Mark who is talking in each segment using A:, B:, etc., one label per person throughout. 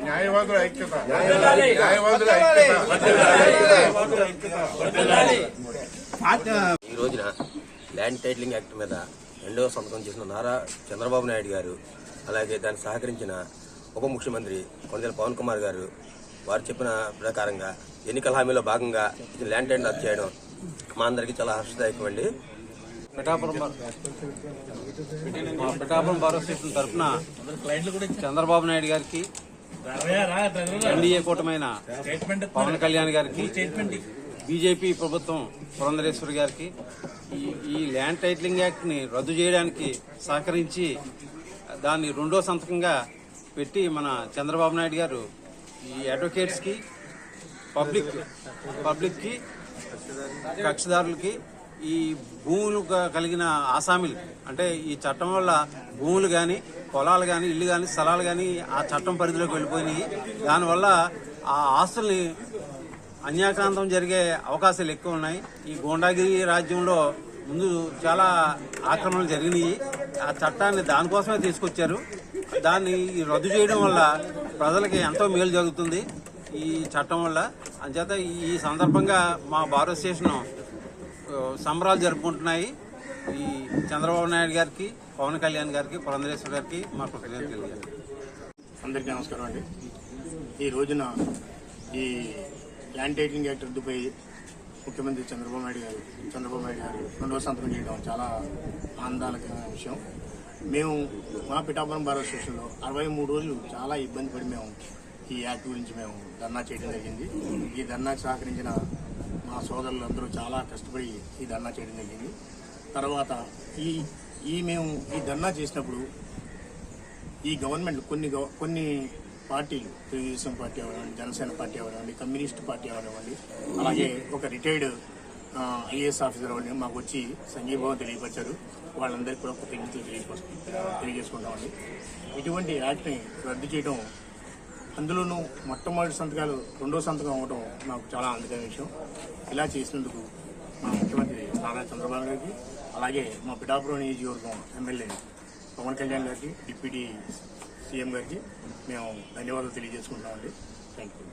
A: న్యాయవాదుల ఐక్యత.
B: ఈ రోజున ల్యాండ్ టైటిలింగ్ యాక్ట్ మీద రెండవ సంతకం చేసిన నారా చంద్రబాబు నాయుడు గారు, అలాగే దానికి సహకరించిన ఉప ముఖ్యమంత్రి కొణిదెల పవన్ కుమార్ గారు వారు చెప్పిన ప్రకారంగా ఎన్నికల హామీలో భాగంగా ల్యాండ్ టైటిల్ రద్దు చేయడం మా అందరికీ చాలా హర్షదాయకం అండి.
C: పిఠాపురం బార్ అసోసియేషన్ తరఫున చంద్రబాబు నాయుడు గారికి, ఎన్డీఏ కూటమైన పవన్ కళ్యాణ్ గారికి, బీజేపీ ప్రభుత్వం పురంధరేశ్వరి గారికి ఈ ల్యాండ్ టైటిలింగ్ యాక్ట్ ని రద్దు చేయడానికి సహకరించి దాన్ని రెండో సంతకంగా పెట్టి మన చంద్రబాబు నాయుడు గారు ఈ అడ్వకేట్స్ కి, పబ్లిక్ కి, కక్షదారులకి, ఈ భూములు కలిగిన ఆసామిలు అంటే ఈ చట్టం వల్ల భూములు కానీ, పొలాలు కానీ, ఇల్లు కానీ, స్థలాలు కానీ ఆ చట్టం పరిధిలోకి వెళ్ళిపోయినాయి. దానివల్ల ఆ ఆస్తుల్ని అన్యాక్రాంతం జరిగే అవకాశాలు ఎక్కువ ఉన్నాయి. ఈ గోండాగిరి రాజ్యంలో ముందు చాలా ఆక్రమణలు జరిగినాయి. ఆ చట్టాన్ని దానికోసమే తీసుకొచ్చారు. దాన్ని రద్దు చేయడం వల్ల ప్రజలకి ఎంతో మేలు జరుగుతుంది ఈ చట్టం వల్ల. అంచేత ఈ సందర్భంగా మా బార్ అసోసియేషన్ సంబరాలు జరుపుకుంటున్నాయి. ఈ చంద్రబాబు నాయుడు గారికి, పవన్ కళ్యాణ్ గారికి, పురంధరేశ్వరి గారికి మా కృతజ్ఞతలు తెలియజేయాలి.
A: అందరికీ నమస్కారం అండి. ఈ రోజున ఈ ల్యాండ్ టైటిలింగ్ యాక్ట్ రద్దుపై ముఖ్యమంత్రి చంద్రబాబు నాయుడు గారు రెండవ సంతకం చేయడం చాలా ఆనందకరమైన విషయం. మేము మా పిఠాపురం బార్ అసోసియేషన్లో 63 రోజులు చాలా ఇబ్బంది పడి మేము ఈ యాక్ట్ గురించి మేము ధర్నా చేయడం జరిగింది. ఈ ధర్నాకు సహకరించిన మా సోదరులు అందరూ చాలా కష్టపడి ఈ ధర్నా చేయడం జరిగింది. తర్వాత మేము ఈ ధర్నా చేసినప్పుడు ఈ గవర్నమెంట్ కొన్ని పార్టీలు, తెలుగుదేశం పార్టీ అవనివ్వండి, జనసేన పార్టీ అవనివ్వండి, కమ్యూనిస్ట్ పార్టీ అవనివ్వండి, అలాగే ఒక రిటైర్డ్ ఐఏఎస్ ఆఫీసర్ అవన్నీ మాకు వచ్చి సంఘీభావం తెలియపరిచారు. వాళ్ళందరికీ కూడా కృతజ్ఞతలు తెలియజేసుకుంటామండి. ఇటువంటి యాక్ట్ని రద్దు చేయడం, అందులోనూ మొట్టమొదటి సంతకాలు రెండో సంతకం అవ్వడం నాకు చాలా ఆనందకరమైన విషయం. ఇలా చేసినందుకు మా ముఖ్యమంత్రి నారా చంద్రబాబు గారికి, అలాగే మా పిఠాపురం నియోజకవర్గం ఎమ్మెల్యే పవన్ కళ్యాణ్ గారికి, డిప్యూటీ సీఎం గారికి మేము ధన్యవాదాలు తెలియజేసుకుంటామండి. Thank you.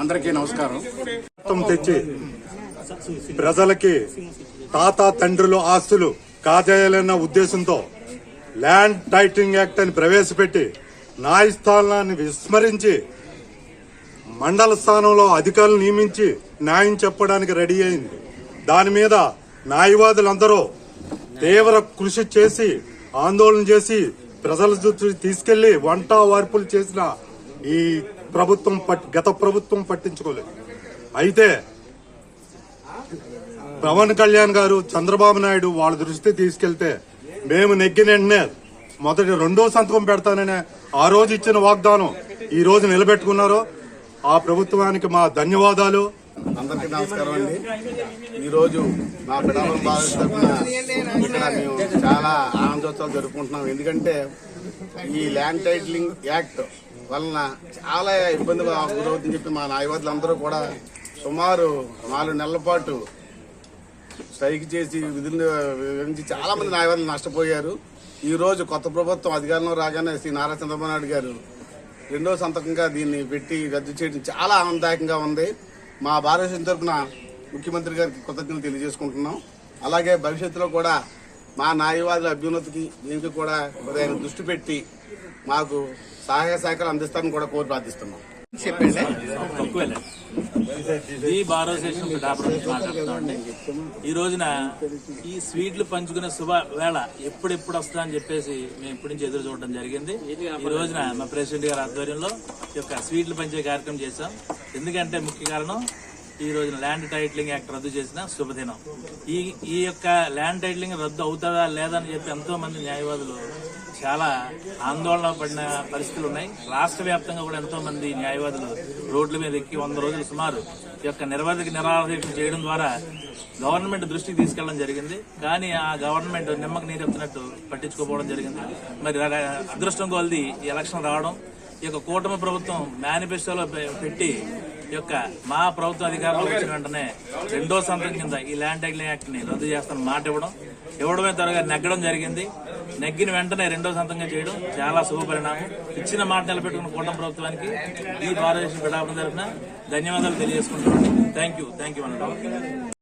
D: అందరికీ నమస్కారం. తెచ్చి ప్రజలకి తాత తండ్రుల ఆస్తులు కాజేయాలన్న ఉద్దేశంతో ల్యాండ్ టైటిలింగ్ యాక్ట్ అని ప్రవేశపెట్టి న్యాయస్థానాన్ని విస్మరించి మండల స్థానంలో అధికారులు నియమించి న్యాయం చెప్పడానికి రెడీ అయింది. దాని మీద న్యాయవాదులందరూ తీవ్ర కృషి చేసి, ఆందోళన చేసి, ప్రజల చుట్టూ తీసుకెళ్లి వంట వార్పులు చేసిన ఈ గత ప్రభుత్వం పట్టించుకోలేదు. అయితే పవన్ కళ్యాణ్ గారు, చంద్రబాబు నాయుడు వాళ్ళ దృష్టి తీసుకెళ్తే మేము నెగ్గిన వెంటనే రెండో సంతకం పెడతాననే ఆ రోజు ఇచ్చిన వాగ్దానం ఈ రోజు నిలబెట్టుకున్నారు. ఆ ప్రభుత్వానికి మా ధన్యవాదాలు.
E: అందరికీ నమస్కారం అండి. ఈరోజు మా పిఠాపురం బార్ తరఫున ఇక్కడ మేము చాలా ఆనందోత్సవాలు జరుపుకుంటున్నాం. ఎందుకంటే ఈ ల్యాండ్ టైటిలింగ్ యాక్ట్ వలన చాలా ఇబ్బంది గురవుతుందని చెప్పి మా న్యాయవాదులందరూ కూడా సుమారు 4 నెలల పాటు స్ట్రైక్ చేసి విధులు వివరించి చాలా మంది న్యాయవాదులు నష్టపోయారు. ఈ రోజు కొత్త ప్రభుత్వం అధికారంలో రాగానే శ్రీ నారా చంద్రబాబు నాయుడు గారు రెండో సంతకంగా దీన్ని పెట్టి రద్దు చేయడం చాలా ఆనందదాయకంగా ఉంది. మా భారతదేశం తరఫున ముఖ్యమంత్రి గారికి కృతజ్ఞతలు తెలియజేసుకుంటున్నాం. అలాగే భవిష్యత్తులో కూడా మా న్యాయవాదుల అభ్యున్నతికి దీనికి కూడా ఆయన దృష్టి పెట్టి మాకు సహాయ సహకారాలు అందిస్తారని కూడా కోరి ప్రార్థిస్తున్నాం.
F: ఈ బార్ అసోసియేషన్ పిఠాపురం నుంచి మాట్లాడుతున్నామండి. ఈ రోజున ఈ స్వీట్లు పంచుకునే శుభ వేళ ఎప్పుడెప్పుడు వస్తుందా అని చెప్పేసి మేము ఇప్పటి నుంచి ఎదురు చూడడం జరిగింది. ఈ రోజున మా ప్రెసిడెంట్ గారి ఆధ్వర్యంలో ఈ యొక్క స్వీట్లు పంచే కార్యక్రమం చేశాం. ఎందుకంటే ముఖ్య కారణం ఈ రోజున ల్యాండ్ టైటిలింగ్ యాక్ట్ రద్దు చేసిన శుభదినం. ఈ యొక్క ల్యాండ్ టైటిలింగ్ రద్దు అవుతుందా లేదా అని చెప్పి ఎంతో మంది న్యాయవాదులు చాలా ఆందోళన పడిన పరిస్థితులు ఉన్నాయి. రాష్ట్ర వ్యాప్తంగా కూడా ఎంతో మంది న్యాయవాదులు రోడ్ల మీద ఎక్కి 100 రోజులు సుమారు ఈ యొక్క నిరాదీక్ష చేయడం ద్వారా గవర్నమెంట్ దృష్టికి తీసుకెళ్లడం జరిగింది. కానీ ఆ గవర్నమెంట్ నిమ్మకు నీరెత్తినట్టు పట్టించుకోపోవడం జరిగింది. మరి అదృష్టం కొలది ఈ ఎలక్షన్ రావడం, యొక్క కూటమి ప్రభుత్వం మేనిఫెస్టోలో పెట్టి ఈ యొక్క మా ప్రభుత్వం అధికారంలోకి వచ్చిన వెంటనే 2వ సంతకం కింద ఈ ల్యాండ్ టైటిలింగ్ యాక్ట్ ని రద్దు చేస్తాను మాట ఇవ్వడమే త్వరగా నెగ్గడం జరిగింది. నెగ్గిన వెంటనే 2వ సంతకంగా చేయడం చాలా శుభ పరిణామం. ఇచ్చిన మాట నిలబెట్టుకున్న కూటమి ప్రభుత్వానికి ఈ భారతదేశం పిఠాపురం తరఫున ధన్యవాదాలు తెలియజేసుకుంటున్నాను. థ్యాంక్ యూ అన్నట్టు.